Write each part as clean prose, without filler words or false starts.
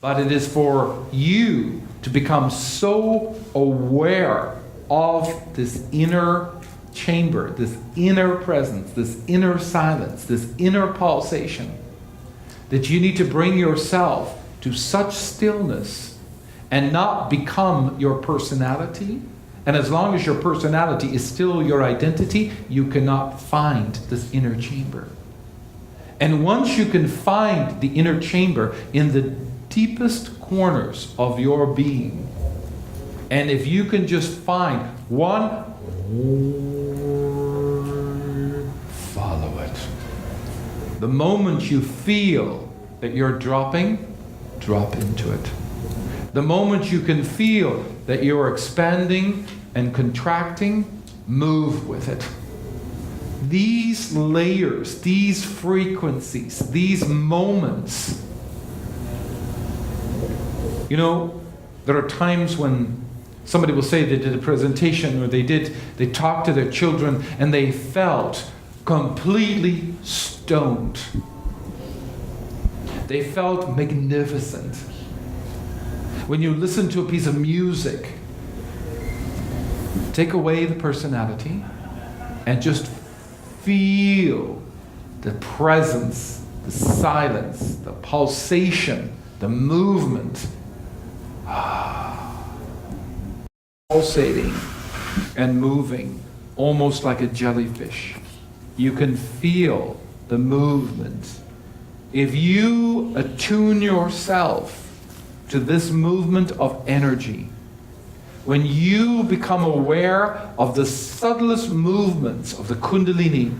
but it is for you to become so aware of this inner chamber, this inner presence, this inner silence, this inner pulsation, that you need to bring yourself to such stillness and not become your personality. And as long as your personality is still your identity, you cannot find this inner chamber. And once you can find the inner chamber in the deepest corners of your being, and if you can just find one, follow it. The moment you feel that you're dropping, drop into it. The moment you can feel that you're expanding and contracting, move with it. These layers, these frequencies, these moments. You know, there are times when somebody will say they did a presentation or they talked to their children and they felt completely stoned. They felt magnificent. When you listen to a piece of music, take away the personality and just feel the presence, the silence, the pulsation, the movement. Pulsating and moving, almost like a jellyfish. You can feel the movement. If you attune yourself to this movement of energy, when you become aware of the subtlest movements of the kundalini,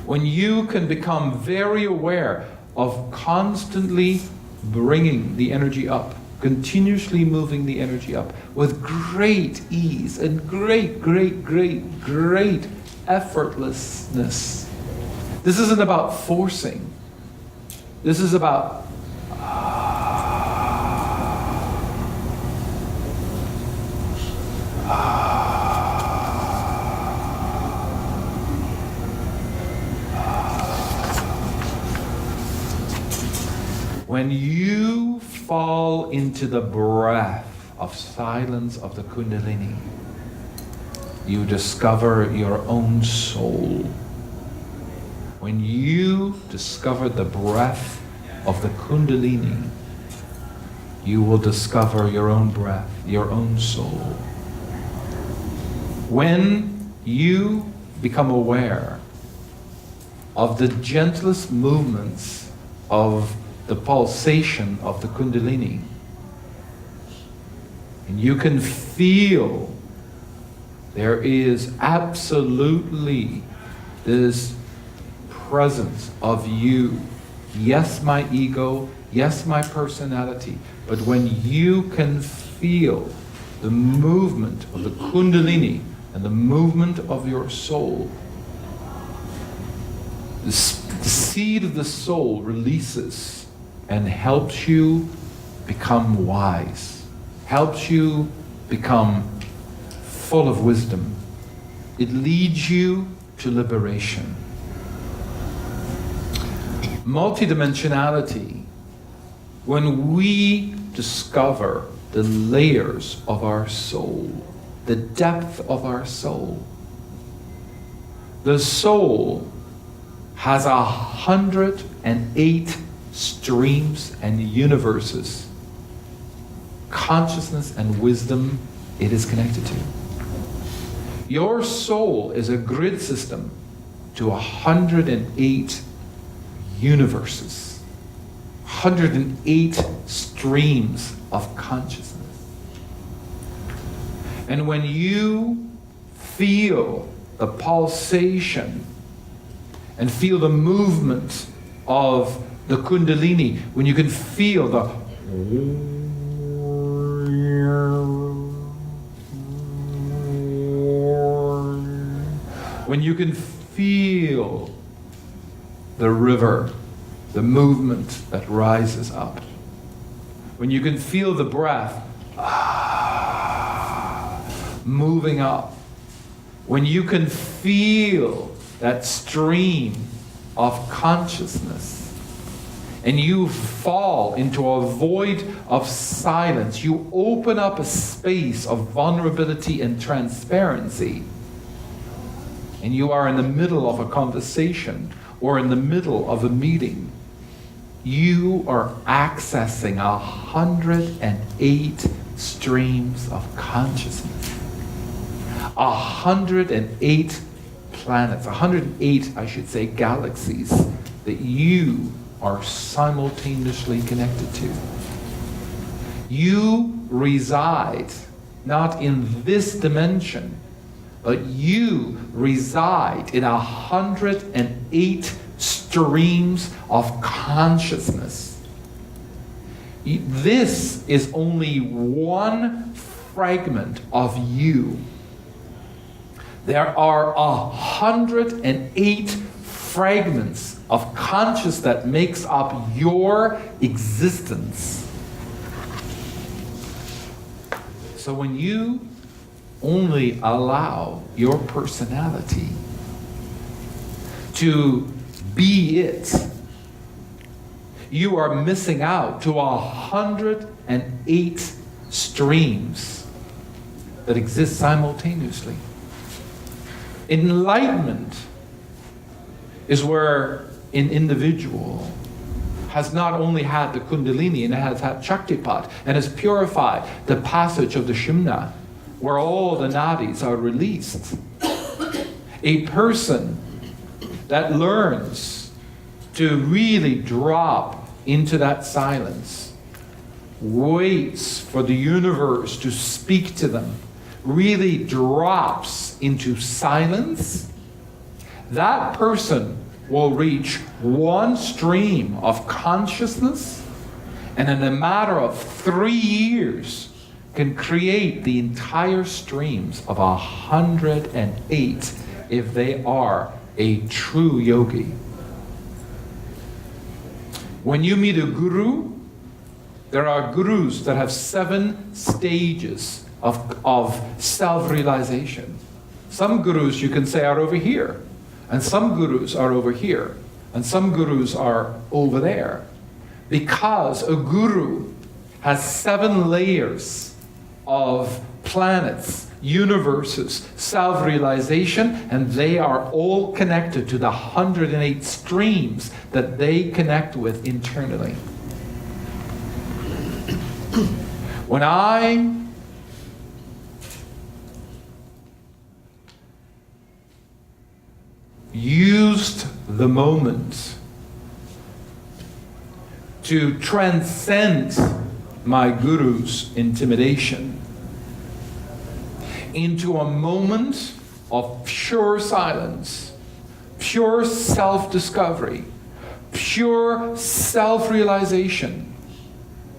when you can become very aware of constantly bringing the energy up, continuously moving the energy up with great ease and great effortlessness. This isn't about forcing. This is about when you fall into the breath of silence of the kundalini, you discover your own soul. When you discover the breath of the kundalini, you will discover your own breath, your own soul. When you become aware of the gentlest movements of the pulsation of the kundalini, and you can feel there is absolutely this presence of you. Yes, my ego. Yes, my personality. But when you can feel the movement of the kundalini and the movement of your soul, the seed of the soul releases and helps you become wise, helps you become full of wisdom. It leads you to liberation. Multi-dimensionality, when we discover the layers of our soul, the depth of our soul, the soul has 108 streams and universes, consciousness and wisdom it is connected to. Your soul is a grid system to 108 universes, 108 streams of consciousness. And when you feel the pulsation and feel the movement of the kundalini, when you can feel the when you can feel the river, the movement that rises up, when you can feel the breath moving up, when you can feel that stream of consciousness, and you fall into a void of silence. You open up a space of vulnerability and transparency, and you are in the middle of a conversation or in the middle of a meeting. You are accessing 108 streams of consciousness. 108 planets, 108, I should say, galaxies that you are simultaneously connected to. You reside not in this dimension, but you reside in 108 streams of consciousness. This is only one fragment of you. There are 108 fragments of consciousness that makes up your existence. So when you only allow your personality to be it, you are missing out to 108 streams that exist simultaneously. Enlightenment is where an individual has not only had the kundalini and has had Shaktipat and has purified the passage of the Shimna, where all the nadis are released. A person that learns to really drop into that silence, waits for the universe to speak to them, really drops into silence, that person will reach one stream of consciousness, and in a matter of 3 years can create the entire streams of 108 if they are a true yogi. When you meet a guru, there are gurus that have 7 stages of self-realization. Some gurus you can say are over here, and some gurus are over here, and some gurus are over there. Because a guru has 7 layers of planets, universes, self-realization, and they are all connected to the 108 streams that they connect with internally. When I used the moment to transcend my guru's intimidation into a moment of pure silence, pure self-discovery, pure self-realization,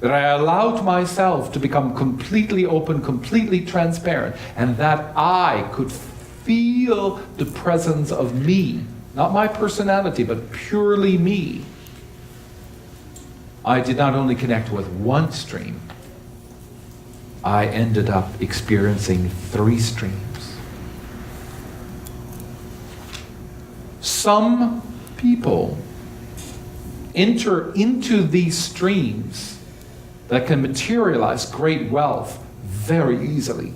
that I allowed myself to become completely open, completely transparent, and that I could feel the presence of me, not my personality, but purely me. I did not only connect with one stream, I ended up experiencing 3 streams. Some people enter into these streams that can materialize great wealth very easily.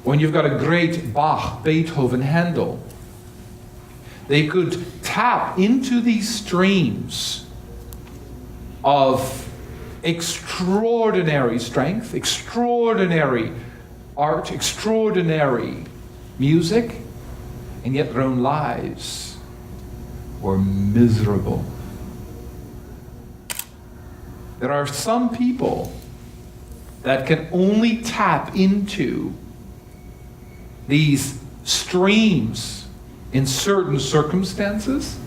When you've got a great Bach, Beethoven, Handel, they could tap into these streams of extraordinary strength, extraordinary art, extraordinary music, and yet their own lives were miserable. There are some people that can only tap into these streams in certain circumstances,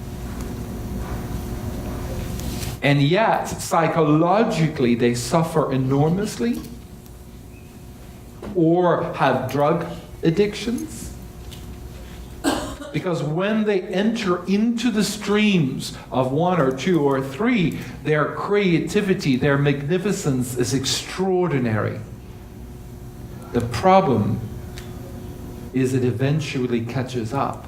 and yet psychologically they suffer enormously or have drug addictions. Because when they enter into the streams of 1 or 2 or 3, their creativity, their magnificence is extraordinary. The problem is it eventually catches up.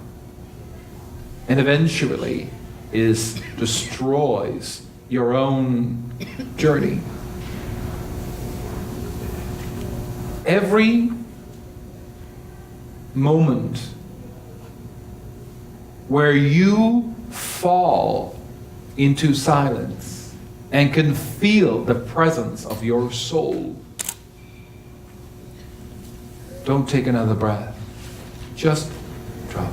And eventually destroys your own journey. Every moment where you fall into silence and can feel the presence of your soul, don't take another breath. Just drop.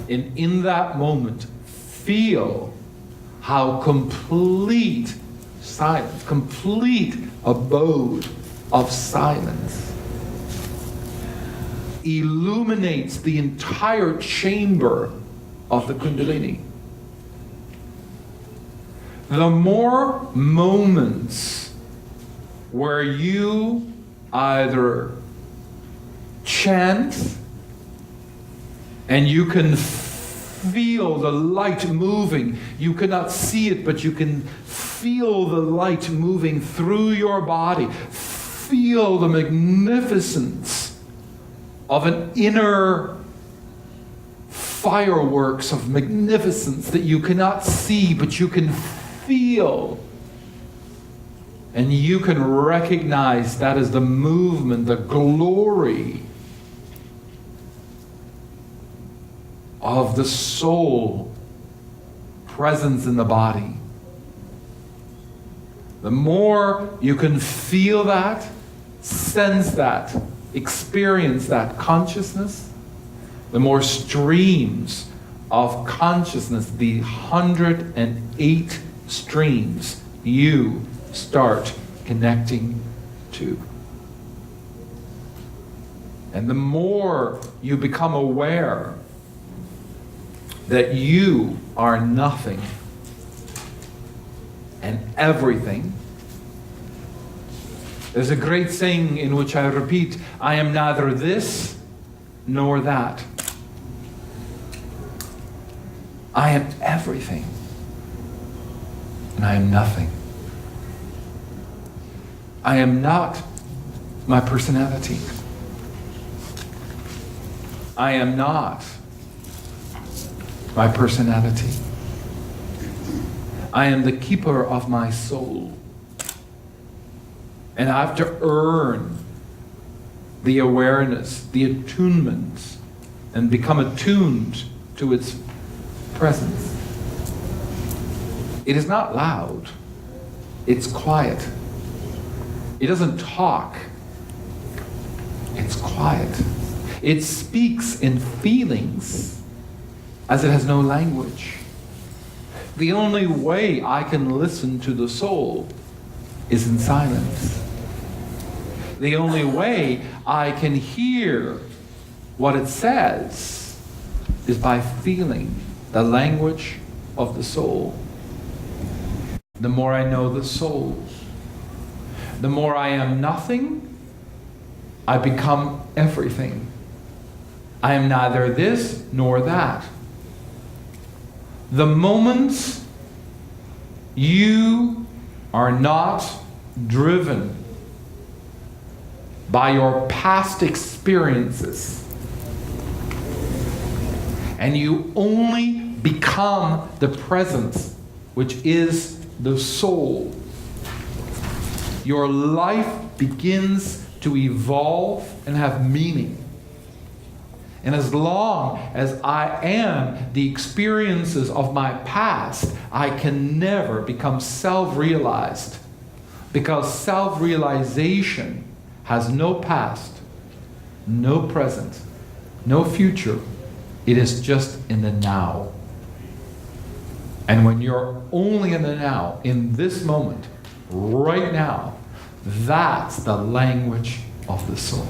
And in that moment, feel how complete silence, complete abode of silence illuminates the entire chamber of the kundalini. The more moments where you either chant and you can feel the light moving, you cannot see it, but you can feel the light moving through your body, feel the magnificence of an inner fireworks of magnificence that you cannot see, but you can feel. And you can recognize that as the movement, the glory of the soul presence in the body. The more you can feel that, sense that, experience that consciousness, the more streams of consciousness, the 108 streams, you start connecting to. And the more you become aware that you are nothing and everything. There's a great saying in which I repeat, I am neither this nor that. I am everything and I am nothing. I am not my personality. I am not my personality. I am the keeper of my soul. And I have to earn the awareness, the attunement, and become attuned to its presence. It is not loud. It's quiet. It doesn't talk. It's quiet. It speaks in feelings as it has no language. The only way I can listen to the soul is in silence. The only way I can hear what it says is by feeling the language of the soul. The more I know the soul, the more I am nothing, I become everything. I am neither this nor that. The moment you are not driven by your past experiences and you only become the presence, which is the soul, your life begins to evolve and have meaning. And as long as I am the experiences of my past, I can never become self-realized, because self-realization has no past, no present, no future. It is just in the now. And when you're only in the now, in this moment, right now, that's the language of the soul.